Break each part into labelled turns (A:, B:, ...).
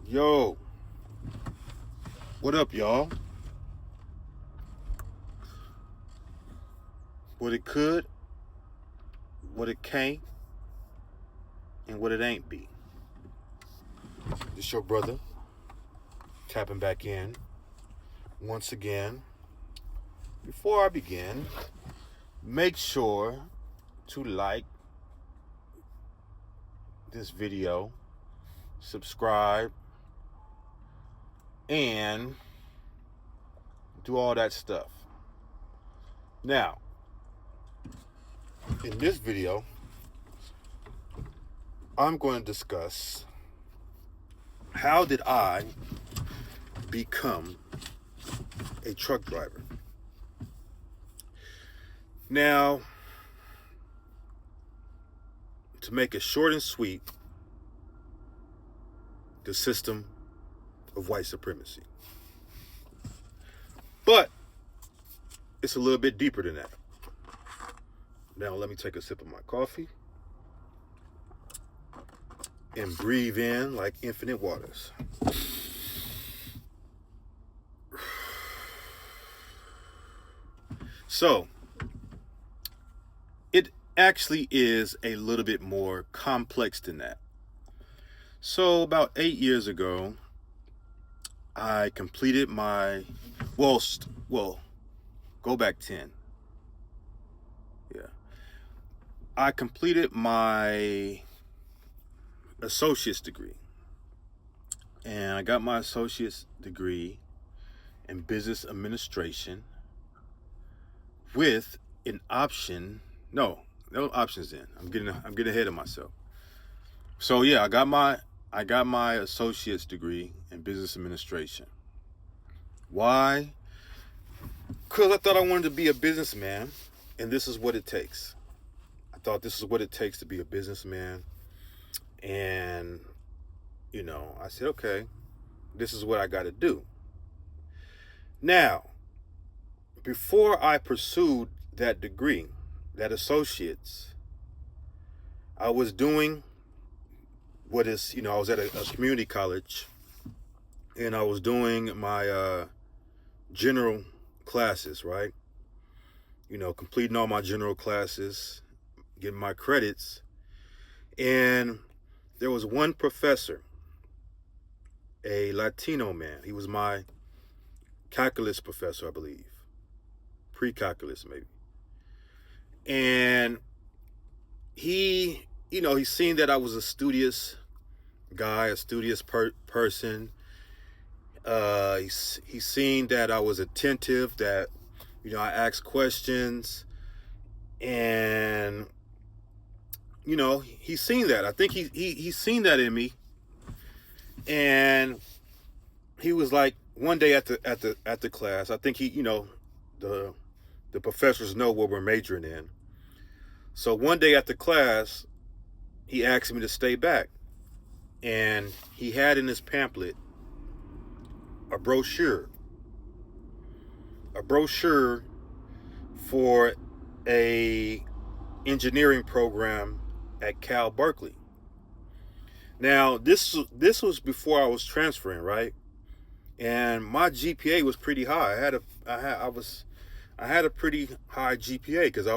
A: Yo, what up, y'all? What it could, what it can't, and what it ain't be. This your brother, tapping back in once again. Before I begin, make sure to like this video, subscribe, and do all that stuff. Now, in this video, I'm going to discuss how did I become a truck driver. Now, to make it short and sweet, the system of white supremacy. But it's a little bit deeper than that. Now let me take a sip of my coffee and breathe in like infinite waters. So, it actually is a little bit more complex than that. So, about 8 years ago, I completed my, go back 10. Yeah. I completed my associate's degree. And I got my associate's degree in business administration with an option. No options in. I'm getting ahead of myself. So yeah, I got my associate's degree in business administration. Why? Because I thought I wanted to be a businessman, and this is what it takes. I thought this is what it takes to be a businessman. And, I said, okay, this is what I got to do. Now, before I pursued that degree, that associate's, I was doing what is, I was at a community college, and I was doing my general classes, right? Completing all my general classes, getting my credits. And there was one professor, a Latino man. He was my calculus professor, I believe. Pre-calculus, maybe. And he seen that I was a studious guy, a studious person. He seen that I was attentive, that, I asked questions. And, he seen that. I think he seen that in me. And he was like, one day at the class, I think the professors know what we're majoring in. So one day at the class, he asked me to stay back. And he had in his pamphlet a brochure for a engineering program at Cal Berkeley. Now, this was before I was transferring, right? And my GPA was pretty high. I had a pretty high GPA because I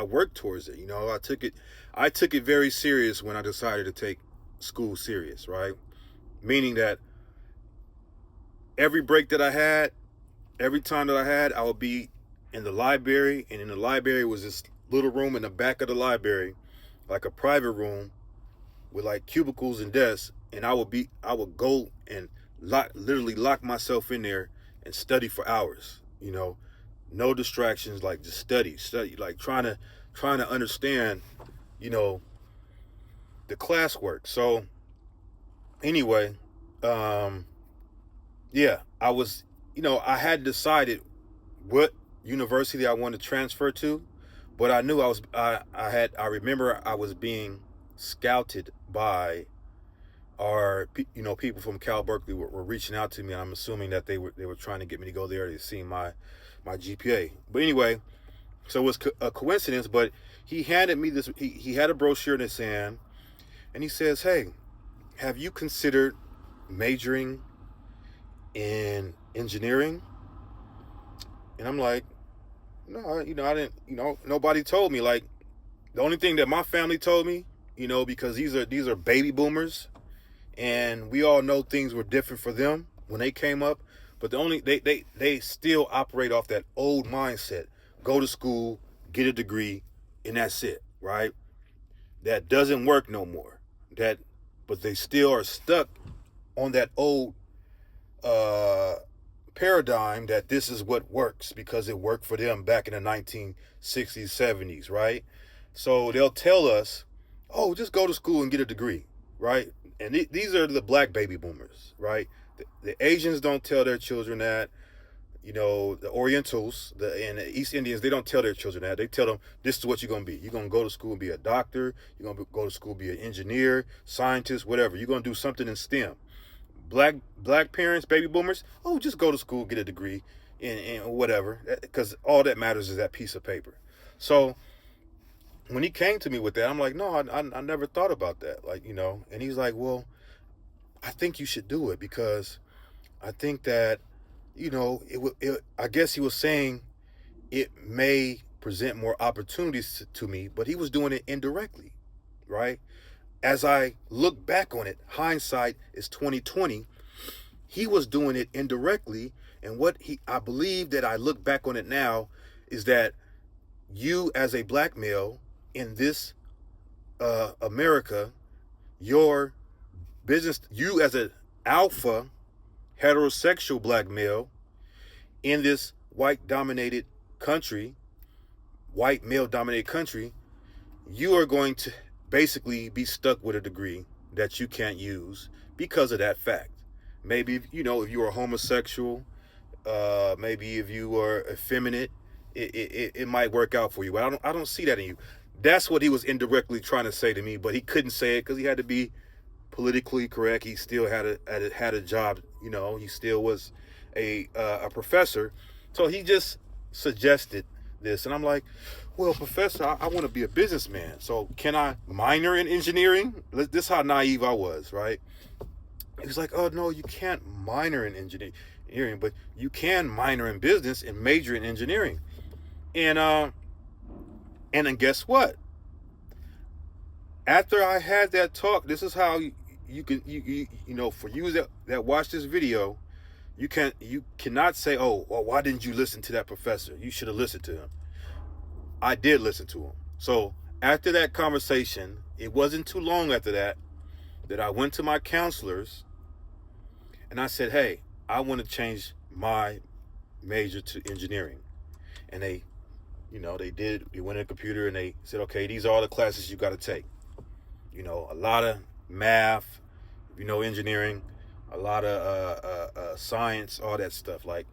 A: worked towards it. I took it very serious when I decided to take school serious, right? Meaning that every break that I had, every time that I had, I would be in the library, and in the library was this little room in the back of the library, like a private room with like cubicles and desks, and I would go and literally lock myself in there and study for hours. No distractions, like just study, like trying to understand, the classwork. So anyway, yeah, I had decided what university I wanted to transfer to, but I knew I remember I was being scouted by people from Cal Berkeley were reaching out to me, and I'm assuming that they were trying to get me to go there to see my GPA. But anyway, so it was a coincidence, but he handed me this, he had a brochure in his hand, and he says, hey, have you considered majoring in engineering? And I'm like, no, I didn't, nobody told me. Like, the only thing that my family told me, because these are baby boomers, and we all know things were different for them when they came up. But they still operate off that old mindset. Go to school, get a degree, and that's it, right? That doesn't work no more. But they still are stuck on that old paradigm that this is what works because it worked for them back in the 1960s, 70s, right? So they'll tell us, oh, just go to school and get a degree, right? And these are the black baby boomers, right? The Asians don't tell their children that. The Orientals and the East Indians, they don't tell their children that. They tell them, this is what you're going to be. You're going to go to school and be a doctor. You're going to go to school and be an engineer, scientist, whatever. You're going to do something in STEM. Black parents, baby boomers, oh, just go to school, get a degree, and whatever. Because all that matters is that piece of paper. So when he came to me with that, I'm like, no, I never thought about that. And he's like, well, I think you should do it because I think that, I guess he was saying it may present more opportunities to me, but he was doing it indirectly, right? As I look back on it, hindsight is 2020. He was doing it indirectly, and I believe that I look back on it now is that you as a black male in this America, your business, you as an alpha heterosexual black male in this white male dominated country, you are going to basically be stuck with a degree that you can't use because of that fact. Maybe, if you are homosexual, maybe if you are effeminate, it might work out for you. But I don't see that in you. That's what he was indirectly trying to say to me, but he couldn't say it because he had to be politically correct. He still had a job, he still was a professor. So he just suggested this. And I'm like, well, professor, I want to be a businessman. So can I minor in engineering? This is how naive I was, right? He was like, oh, no, you can't minor in engineering, but you can minor in business and major in engineering. And then guess what? After I had that talk, this is how you can for you that watch this video, you cannot say, oh, well, why didn't you listen to that professor? You should have listened to him. I did listen to him. So after that conversation, it wasn't too long after that I went to my counselors and I said, hey, I want to change my major to engineering. And they did. We went in the computer and they said, okay, these are all the classes you got to take. A lot of math, engineering, a lot of science, all that stuff. Like,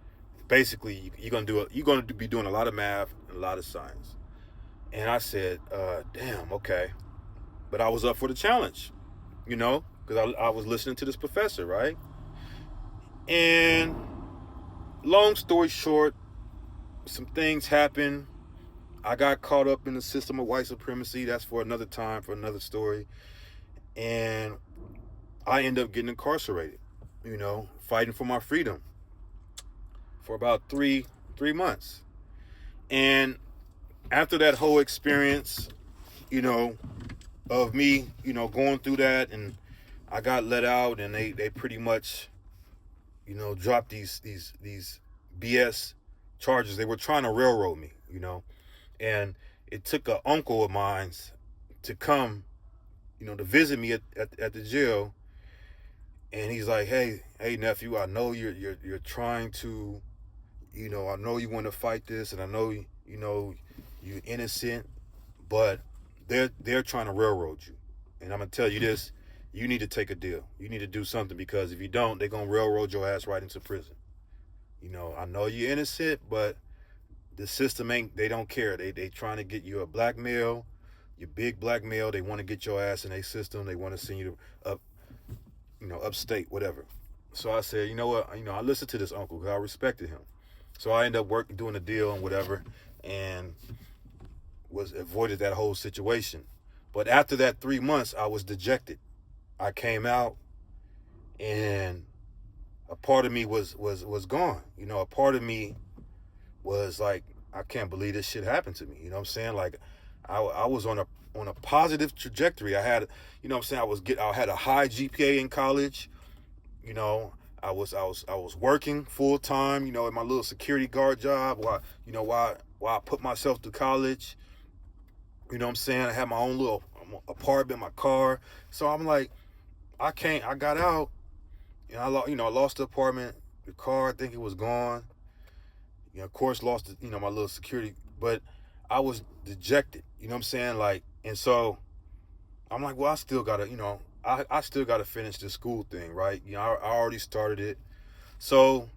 A: basically, you're gonna be doing a lot of math and a lot of science. And I said, damn, okay. But I was up for the challenge, because I was listening to this professor, right? And long story short, some things happened. I got caught up in the system of white supremacy. That's for another time, for another story. And I ended up getting incarcerated, fighting for my freedom for about three months. And after that whole experience, of me, going through that, and I got let out, and they pretty much, dropped these BS charges. They were trying to railroad me, and it took an uncle of mine to come, to visit me at the jail. And he's like, hey nephew, I know you're trying to, I know you want to fight this, and I know you're innocent, but they're trying to railroad you. And I'm gonna tell you this: you need to take a deal. You need to do something, because if you don't, they're gonna railroad your ass right into prison. I know you're innocent, but the system they don't care. They trying to get you a black male, you big black male. They want to get your ass in their system. They want to send you up, upstate, whatever. So I said, you know what? I listened to this uncle because I respected him. So I ended up doing a deal and whatever, and avoided that whole situation. But after that 3 months, I was dejected. I came out, and a part of me was gone. You know, a part of me was like, I can't believe this shit happened to me. You know what I'm saying? Like, I was on a positive trajectory. I had, you know what I'm saying, I had a high GPA in college. You know, I was working full time, you know, in my little security guard job while I put myself through college. You know what I'm saying? I had my own little apartment, my car. So I'm like, I got out, and I lost the apartment, the car, I think it was gone. You know, of course, lost my little security, but I was dejected. You know what I'm saying? Like, and so I'm like, well, I still gotta, I still gotta finish the school thing, right? You know, I already started it. So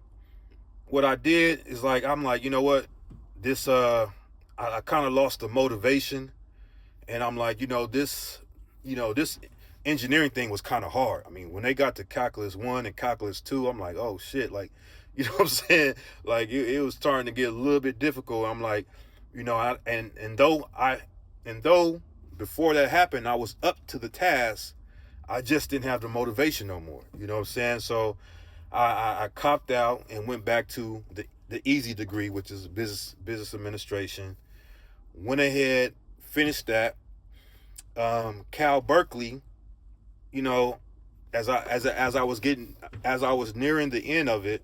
A: what I did is, like, I'm like, you know what, this I kind of lost the motivation, and I'm like, this engineering thing was kind of hard. I mean, when they got to calculus 1 and calculus 2, I'm like, oh shit, like, you know what I'm saying? Like, it was starting to get a little bit difficult. I'm like, and though before that happened, I was up to the task, I just didn't have the motivation no more. You know what I'm saying? So I copped out and went back to the easy degree, which is business administration. Went ahead, finished that. Cal Berkeley, you know, as I was nearing the end of it,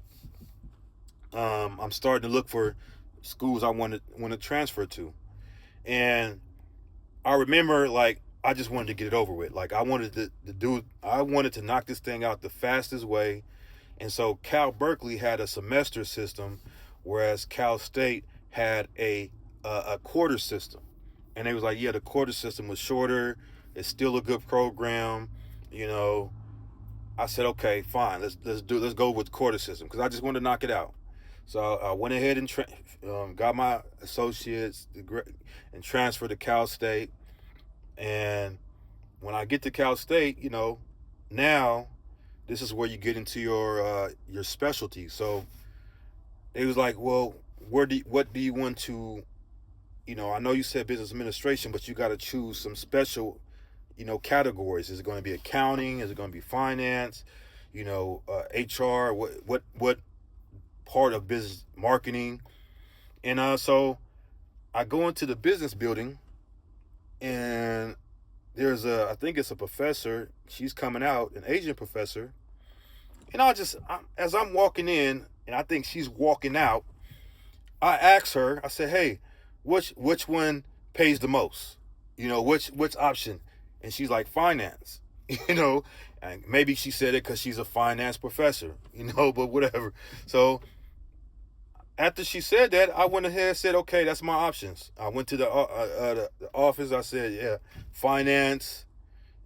A: I'm starting to look for schools I want to transfer to, and I remember, like, I just wanted to get it over with. Like, I wanted to knock this thing out the fastest way. And so Cal Berkeley had a semester system, whereas Cal State had a quarter system. And they was like, yeah, the quarter system was shorter. It's still a good program. You know, I said, okay, fine. Let's go with quarter system, because I just wanted to knock it out. So I went ahead and got my associate's degree and transferred to Cal State. And when I get to Cal State, now this is where you get into your specialty. So it was like, well, what do you want to, I know you said business administration, but you got to choose some special, categories. Is it going to be accounting? Is it going to be finance? HR? What part of business marketing? And so I go into the business building, and there's I think it's a professor. She's coming out, an Asian professor. And as I'm walking in, and I think she's walking out, I asked her, I said, hey, which one pays the most? Which option? And she's like, finance. And maybe she said it because she's a finance professor, but whatever. So after she said that, I went ahead and said, okay, that's my options. I went to the office. I said, yeah, finance.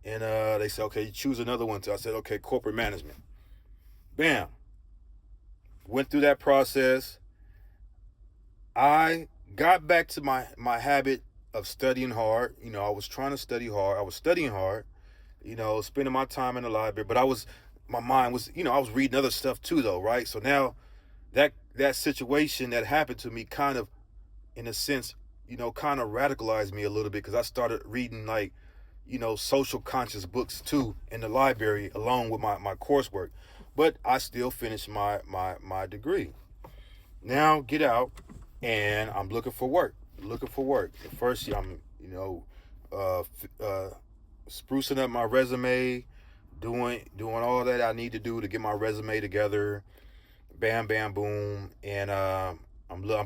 A: And they said, okay, you choose another one. So I said, okay, corporate management. Bam. Went through that process. I got back to my habit of studying hard. I was trying to study hard. I was studying hard, spending my time in the library. But my mind was, I was reading other stuff too, though, right? So now that situation that happened to me kind of, in a sense, kind of radicalized me a little bit, because I started reading, like, social conscious books too in the library along with my coursework. But I still finished my degree. Now get out, and I'm looking for work. The first year, I'm sprucing up my resume, doing all that I need to do to get my resume together. Bam, bam, boom, and I'm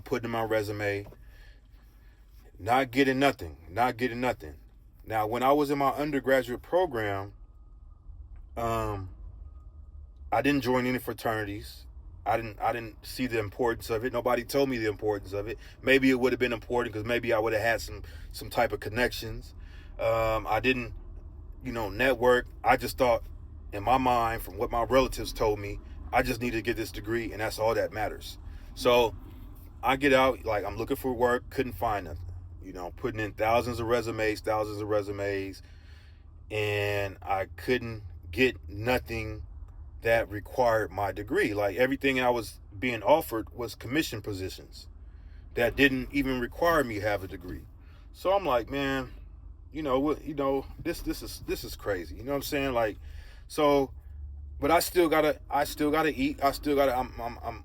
A: putting in my resume. Not getting nothing. Now, when I was in my undergraduate program, I didn't join any fraternities. I didn't see the importance of it. Nobody told me the importance of it. Maybe it would have been important because maybe I would have had some type of connections. I didn't, network. I just thought, in my mind, from what my relatives told me, I just need to get this degree, and that's all that matters. So I get out, like, I'm looking for work, couldn't find nothing. Putting in thousands of resumes, and I couldn't get nothing that required my degree. Like, everything I was being offered was commission positions that didn't even require me to have a degree. So I'm like, man, this is crazy. You know what I'm saying? Like, so, but I still gotta eat. I'm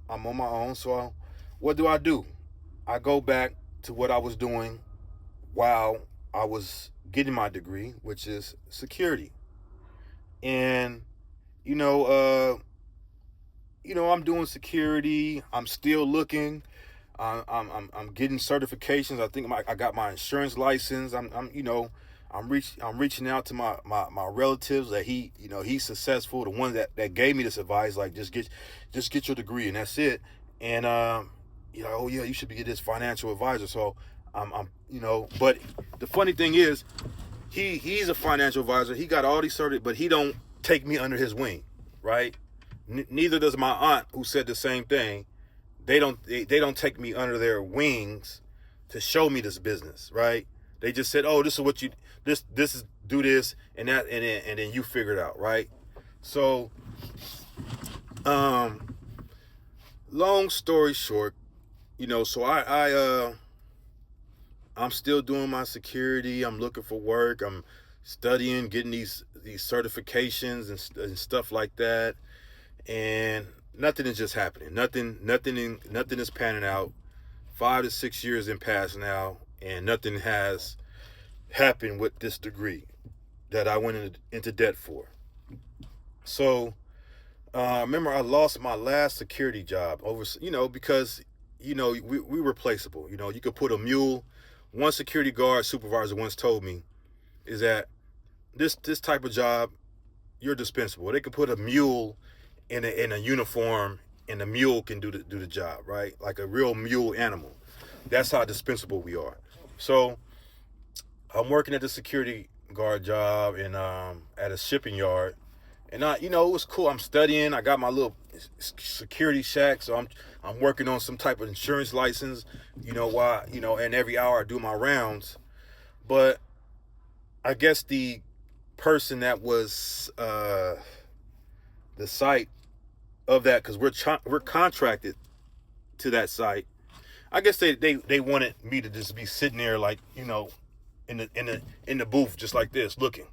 A: on my own. So, what do? I go back to what I was doing while I was getting my degree, which is security. And you know, uh, I'm doing security. I'm still looking. I'm getting certifications. I think I got my insurance license. I'm reaching out to my relatives that he's successful. The one that gave me this advice, like just get your degree and that's it. And oh yeah, you should be this financial advisor. So but the funny thing is, he's a financial advisor. He got all these certificates, but he don't take me under his wing, right? Neither does my aunt, who said the same thing. They don't take me under their wings to show me this business, right? They just said, "Oh, this is what this is, do this and that, and then you figure it out," right? So, long story short, so I'm still doing my security. I'm looking for work. I'm studying, getting these certifications and stuff like that, and nothing is just happening. Nothing is panning out. 5 to 6 years in past now, and nothing has happened with this degree that I went into debt for. So, remember, I lost my last security job over, because, we replaceable. You could put a mule. One security guard supervisor once told me is that this type of job, you're dispensable. They could put a mule in a uniform, and the mule can do the job, right? Like a real mule animal. That's how dispensable we are. So I'm working at the security guard job and at a shipping yard, and it was cool. I'm studying. I got my little security shack, so I'm working on some type of insurance license. And every hour I do my rounds. But I guess the person that was the site of that, because we're contracted to that site. I guess they wanted me to just be sitting there, like, in the booth just like this, looking.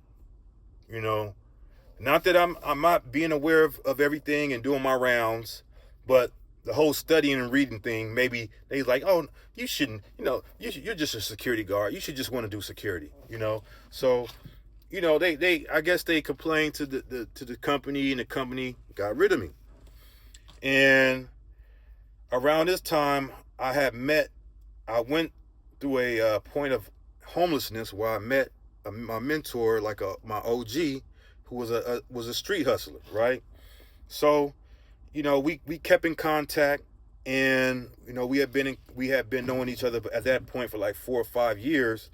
A: Not that I'm not being aware of everything and doing my rounds, but the whole studying and reading thing, maybe they like, oh, you shouldn't, you're just a security guard. You should just want to do security, So, they I guess they complained to the company, and the company got rid of me. And around this time, I went through a point of homelessness where I met my mentor, like my OG, who was a street hustler, right? So, we kept in contact, and we had been knowing each other at that point for like 4 or 5 years,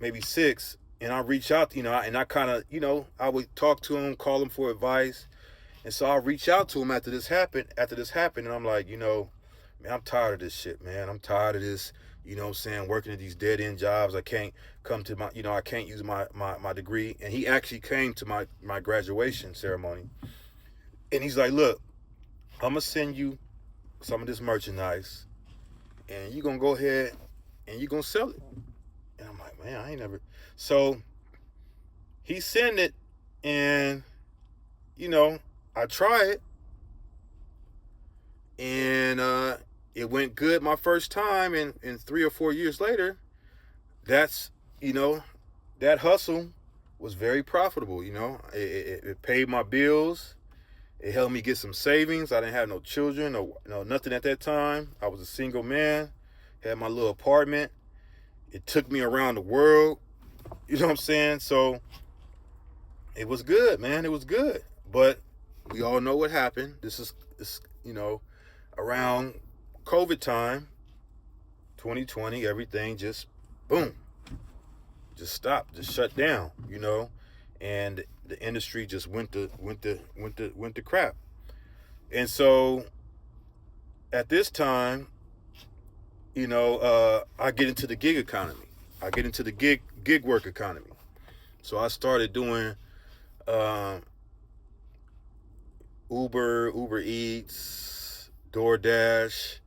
A: maybe 6. And I reach out, and I kind of, I would talk to him, call him for advice. And so I reach out to him after this happened, and I'm like, man, I'm tired of this shit, man. I'm tired of this, working at these dead end jobs. I can't come to my, I can't use my degree. And he actually came to my graduation ceremony. And he's like, look, I'm going to send you some of this merchandise, and you're going to go ahead and you're going to sell it. And I'm like, man, I ain't never. So he sent it, and, I try it, and it went good my first time, and 3 or 4 years later, that hustle was very profitable. It paid my bills. It helped me get some savings. I didn't have no children, no nothing at that time. I was a single man, had my little apartment. It took me around the world. You know what I'm saying? So it was good, man. It was good. But we all know what happened. This is around COVID time, 2020, everything just boom, just stopped, just shut down, and the industry just went to crap. And so at this time, I get into the gig economy. I get into the gig work economy. So I started doing Uber Eats, DoorDash.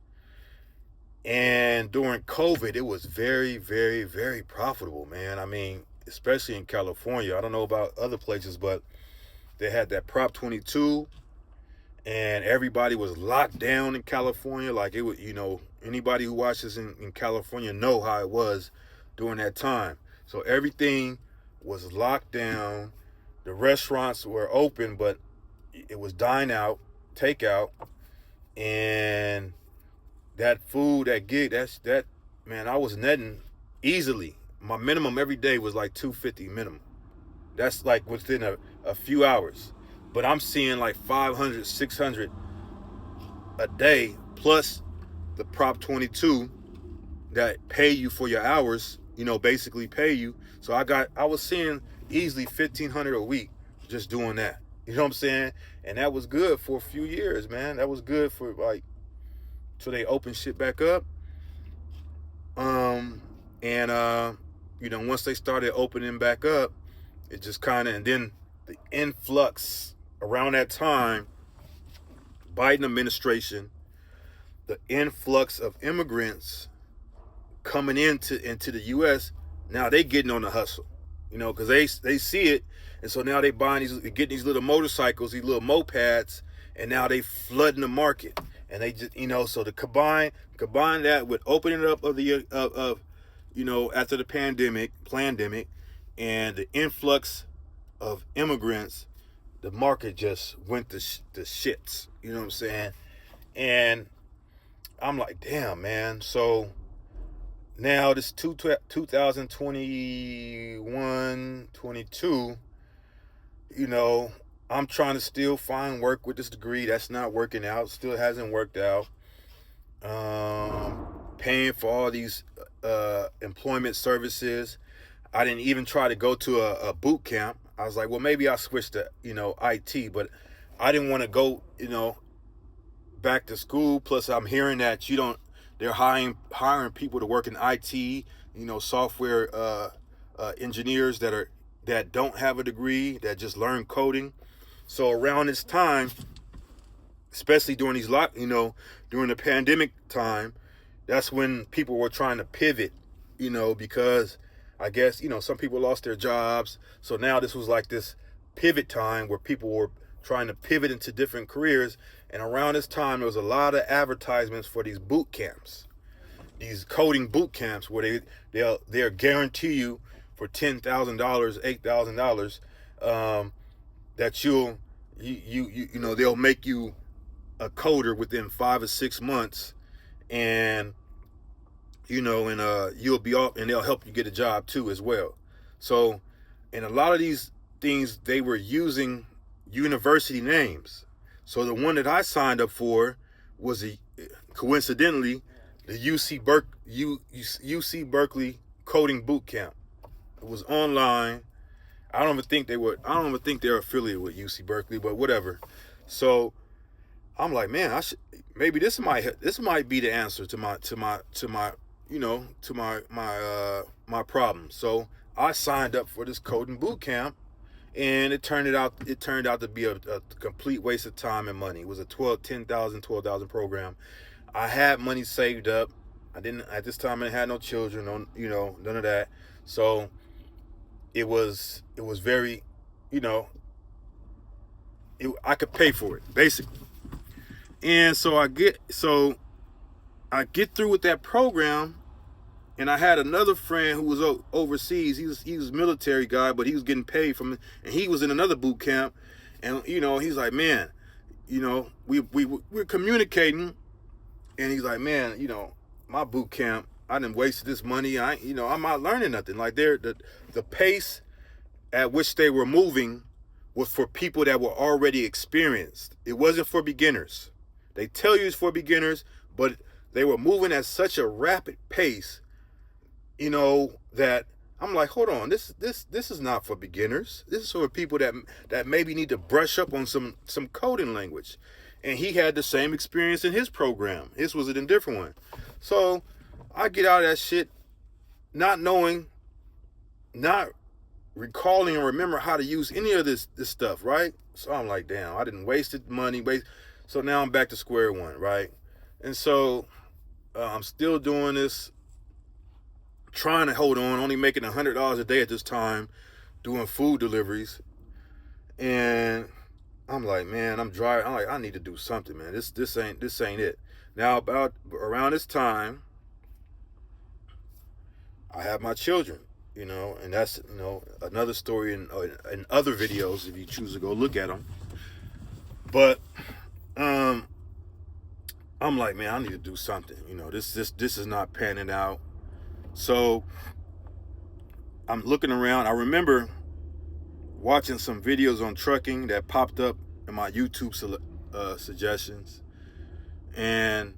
A: And during COVID, it was very, very, very profitable, man. I mean, especially in California. I don't know about other places, but they had that Prop 22, and everybody was locked down in California. Like it was, anybody who watches in California know how it was during that time. So everything was locked down. The restaurants were open, but it was dine out, takeout, and that food, that gig, that man, I was netting easily. My minimum every day was like $250 minimum. That's like within a few hours. But I'm seeing like 500, 600 a day, plus the Prop 22 that pay you for your hours, basically pay you. So I was seeing easily 1,500 a week just doing that. You know what I'm saying? And that was good for a few years, man. That was good for like, till they open shit back up. Once they started opening back up, it just kind of, and then the influx around that time, Biden administration, the influx of immigrants coming into the U.S., now they getting on the hustle, because they see it, and so now they getting these little motorcycles, these little mopeds, and now they flooding the market, and they just, so to combine that with opening it up after the pandemic, and the influx of immigrants, the market just went to shits. You know what I'm saying? And I'm like, damn, man. So now this 2021, 22, I'm trying to still find work with this degree. That's not working out. Still hasn't worked out. Paying for all these employment services. I didn't even try to go to a boot camp. I was like, well, maybe I'll switch to, IT, but I didn't want to go, back to school. Plus I'm hearing that they're hiring people to work in IT, software engineers that don't have a degree, that just learn coding. So around this time, especially during during the pandemic time, that's when people were trying to pivot, because I guess, some people lost their jobs. So now this was like this pivot time where people were trying to pivot into different careers. And around this time, there was a lot of advertisements for these boot camps, these coding boot camps where they'll guarantee you for $10,000, $8,000, that they'll make you a coder within 5 or 6 months, and you'll be off, and they'll help you get a job too as well. So, and a lot of these things, they were using university names. So the one that I signed up for was coincidentally the UC Berkeley coding boot camp. It was online. I don't even think they're affiliated with UC Berkeley, but whatever. So I'm like, man, maybe this might be the answer to my problem. So I signed up for this coding boot camp, and it turned out to be a complete waste of time and money. It was a $12,000 program. I had money saved up. At this time I had no children, none of that. So it was very, I could pay for it basically. And so I get through with that program, and I had another friend who was overseas. He was a military guy, but he was getting paid from, and he was in another boot camp. And he's like, man, we're communicating, and he's like, man, my boot camp, I didn't waste this money. I'm not learning nothing. Like the pace at which they were moving was for people that were already experienced. It wasn't for beginners. They tell you it's for beginners, but they were moving at such a rapid pace, that I'm like, hold on, this is not for beginners. This is for people that maybe need to brush up on some coding language. And he had the same experience in his program. His was a different one. So I get out of that shit not recalling or remember how to use any of this stuff, right? So I'm like, damn, I didn't wasted money. So now I'm back to square one, right? And so I'm still doing this trying to hold on, only making $100 a day at this time, doing food deliveries. And I'm like, man, I'm dry. I'm like, I need to do something, man. This ain't it. Now, about around this time, I have my children, and that's, another story in other videos if you choose to go look at them. But I'm like, man, I need to do something. This is not panning out. So I'm looking around. I remember watching some videos on trucking that popped up in my YouTube suggestions, and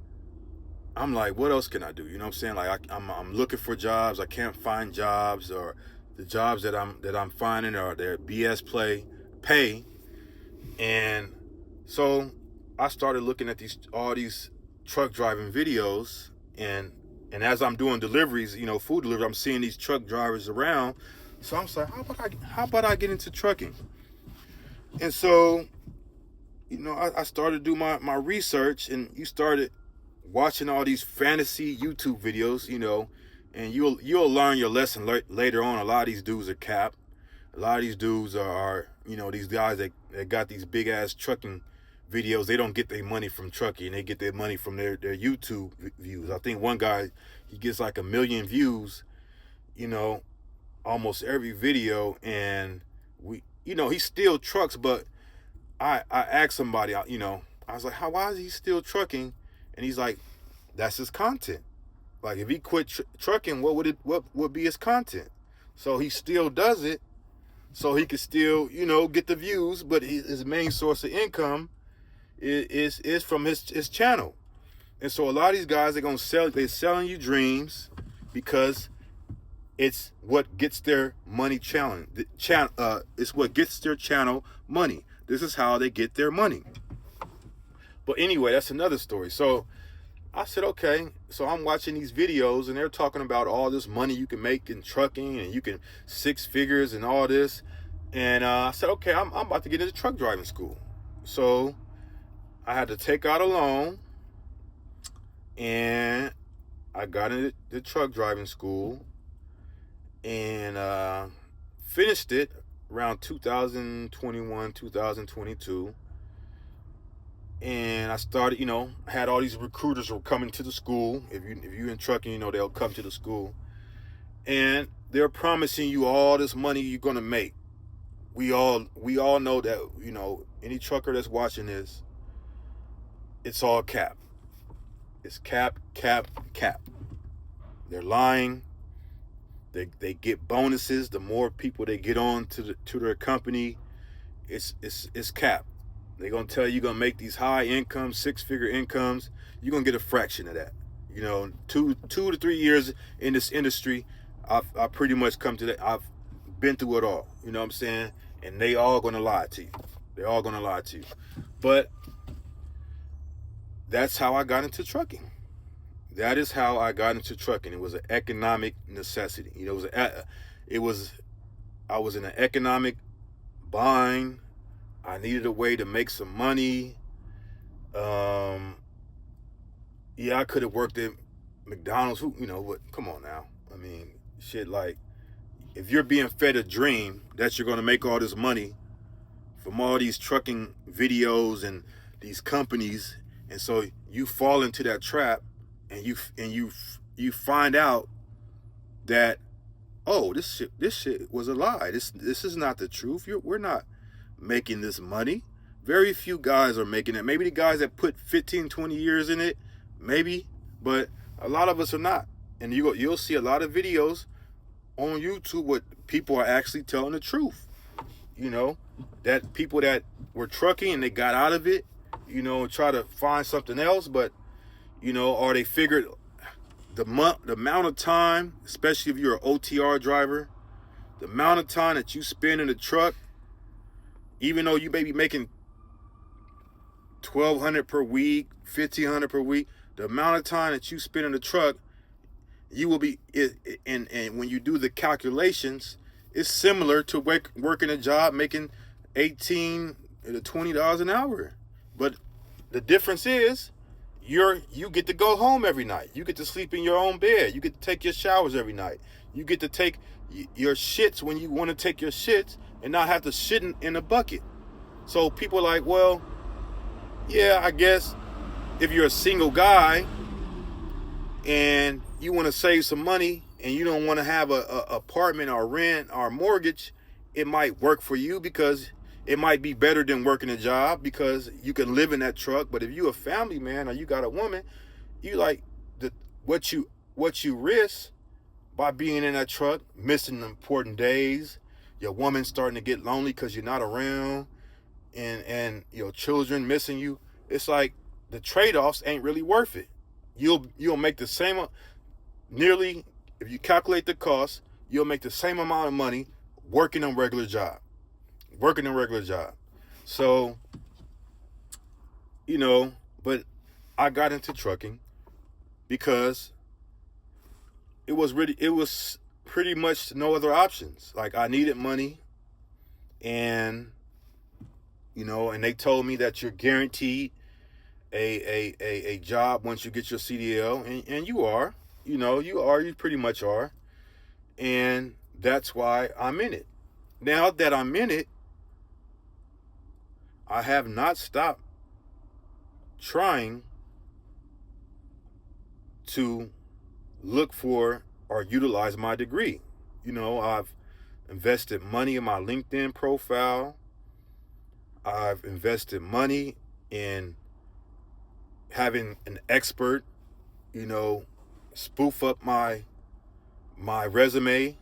A: I'm like, what else can I do? You know what I'm saying? Like I'm looking for jobs. I can't find jobs, or the jobs that I'm finding are their BS pay. And so I started looking at all these truck driving videos, and as I'm doing deliveries, food delivery, I'm seeing these truck drivers around. So I'm like, how about I get into trucking? And so, I started to do my research, and you started watching all these fantasy YouTube videos, and you'll learn your lesson later on. A lot of these dudes are capped. A lot of these dudes are these guys that got these big ass trucking videos. They don't get their money from trucking. They get their money from their YouTube views. I think one guy, he gets like 1 million views, almost every video. And he still trucks, but I asked somebody, I was like, why is he still trucking? And he's like, that's his content. Like, if he quit trucking, what would be his content? So he still does it, so he can still, get the views, but his main source of income is from his channel. And so a lot of these guys, they're selling you dreams because it's what gets their money it's what gets their channel money. This is how they get their money. But anyway, that's another story. So I said, okay. So I'm watching these videos, and they're talking about all this money you can make in trucking, and you can 6 figures and all this. And I said, okay, I'm about to get into truck driving school. So I had to take out a loan, and I got into the truck driving school, and finished it around 2021, 2022. And I started, had all these recruiters were coming to the school. If you're in trucking, they'll come to the school, and they're promising you all this money you're gonna make. We all know that, any trucker that's watching this, it's all cap. It's cap. They're lying. They get bonuses. The more people they get on to their company, it's cap. They're going to tell you you're going to make these high income, 6-figure incomes. You're going to get a fraction of that. 2 to 3 years in this industry, I've pretty much come to that. I've been through it all. You know what I'm saying? And they all going to lie to you. They're all going to lie to you. But that's how I got into trucking. That is how I got into trucking. It was an economic necessity. I was in an economic bind. I needed a way to make some money. I could have worked at McDonald's. But come on now. I mean, shit, like, if you're being fed a dream that you're going to make all this money from all these trucking videos and these companies, and so you fall into that trap, and you find out that, oh, this shit was a lie. This is not the truth. We're not making this money. Very few guys are making it. Maybe the guys that put 15, 20 years in it, maybe, but a lot of us are not. And you'll see a lot of videos on YouTube where people are actually telling the truth. That people that were trucking and they got out of it, and try to find something else, but or they figured the amount of time, especially if you're an OTR driver, the amount of time that you spend in the truck, even though you may be making $1,200 per week, $1,500 per week, the amount of time that you spend in the truck, you will be, and when you do the calculations, it's similar to working a job making $18 to $20 an hour. But the difference is, you get to go home every night. You get to sleep in your own bed. You get to take your showers every night. You get to take your shits when you want to take your shits and not have to shit in a bucket. So people are like, well, yeah, I guess if you're a single guy and you want to save some money and you don't want to have a apartment or rent or mortgage, it might work for you because it might be better than working a job because you can live in that truck. But if you a family man or you got a woman, you like what you risk by being in that truck, missing important days, your woman starting to get lonely because you're not around, and your children missing you. It's like the trade-offs ain't really worth it. You'll make the same, nearly, if you calculate the cost, you'll make the same amount of money working a regular job. So, but I got into trucking because it was pretty much no other options. Like, I needed money, and and they told me that you're guaranteed a job once you get your CDL, and you are, you pretty much are, and that's why I'm in it. Now that I'm in it, I have not stopped trying to look for or utilize my degree. I've invested money in my LinkedIn profile. I've invested money in having an expert, spoof up my resume.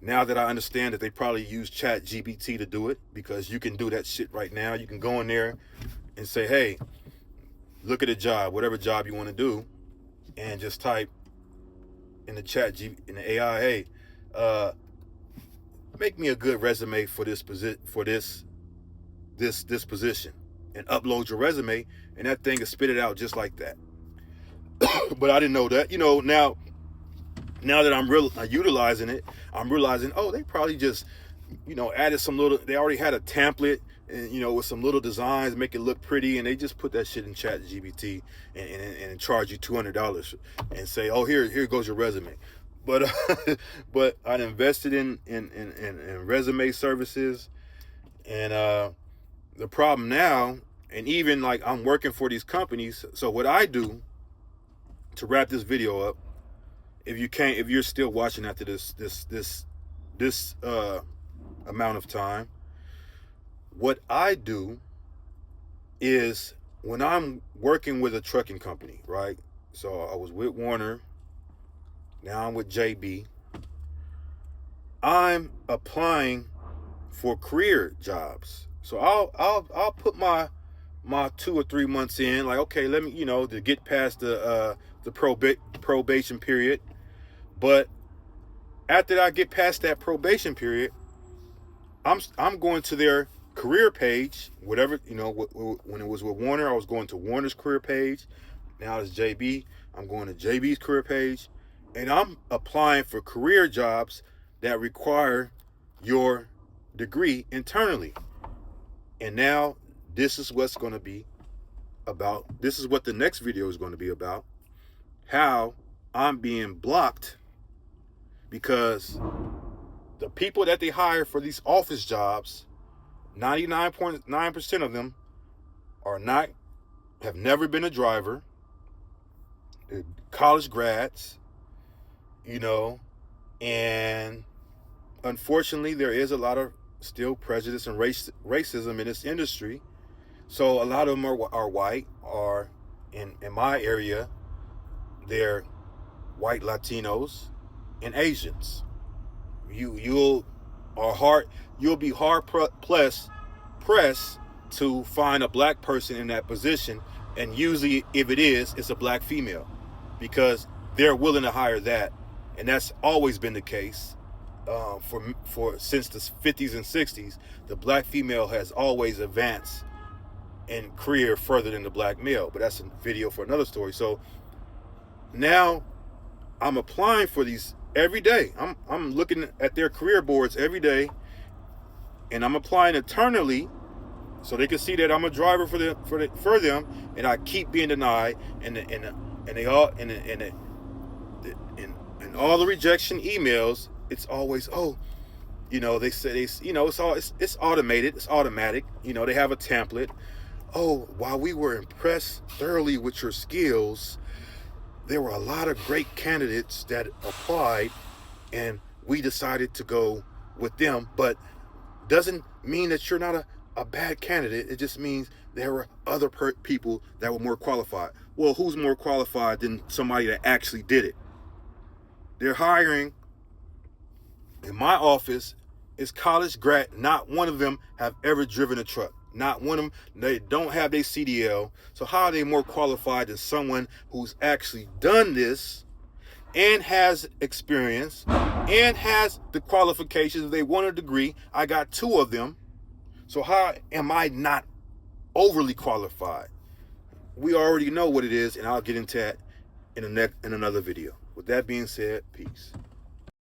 A: Now that I understand that they probably use ChatGPT to do it, because you can do that shit right now. You can go in there and say, hey, look at a job, whatever job you want to do, and just type in the in the AI, hey, make me a good resume for this position, this position, and upload your resume, and that thing will spit it out just like that. But I didn't know that. Now that I'm utilizing it, I'm realizing, oh, they probably just, added some little, they already had a template, and, with some little designs, make it look pretty, and they just put that shit in ChatGPT and charge you $200 and say, oh, here goes your resume. But but I invested in resume services, and the problem now, and even like I'm working for these companies. So what I do, to wrap this video up, if you're still watching after this amount of time, what I do is, when I'm working with a trucking company, right? So I was with Werner, now I'm with JB. I'm applying for career jobs. So I'll put my 2 or 3 months in, like, okay, let me, to get past the probation period. But after I get past that probation period, I'm going to their career page, whatever, when it was with Werner, I was going to Werner's career page. Now it's JB, I'm going to JB's career page, and I'm applying for career jobs that require your degree internally. And now this is what's going to be about. This is what the next video is going to be about. How I'm being blocked because the people that they hire for these office jobs, 99.9% of them have never been a driver. They're college grads, and unfortunately there is a lot of still prejudice and racism in this industry. So a lot of them are white, or in my area, they're white Latinos and Asians. You'll be hard pressed to find a black person in that position, and usually if it is, it's a black female, because they're willing to hire that, and that's always been the case. For since the 50s and 60s, the black female has always advanced in career further than the black male, but that's a video for another story. So now I'm applying for these every day. I'm looking at their career boards every day, and I'm applying internally so they can see that I'm a driver for them, and I keep being denied, and they all and all the rejection emails, it's always, oh, they say it's automated, it's automatic. They have a template. Oh, while we were impressed thoroughly with your skills, there were a lot of great candidates that applied, and we decided to go with them. But doesn't mean that you're not a bad candidate. It just means there were other people that were more qualified. Well, who's more qualified than somebody that actually did it? They're hiring. In my office is college grad. Not one of them have ever driven a truck. Not one of them. They don't have their CDL. So how are they more qualified than someone who's actually done this and has experience and has the qualifications? If they want a degree, I got 2 of them. So how am I not overly qualified? We already know what it is, and I'll get into that in another video. With that being said, peace.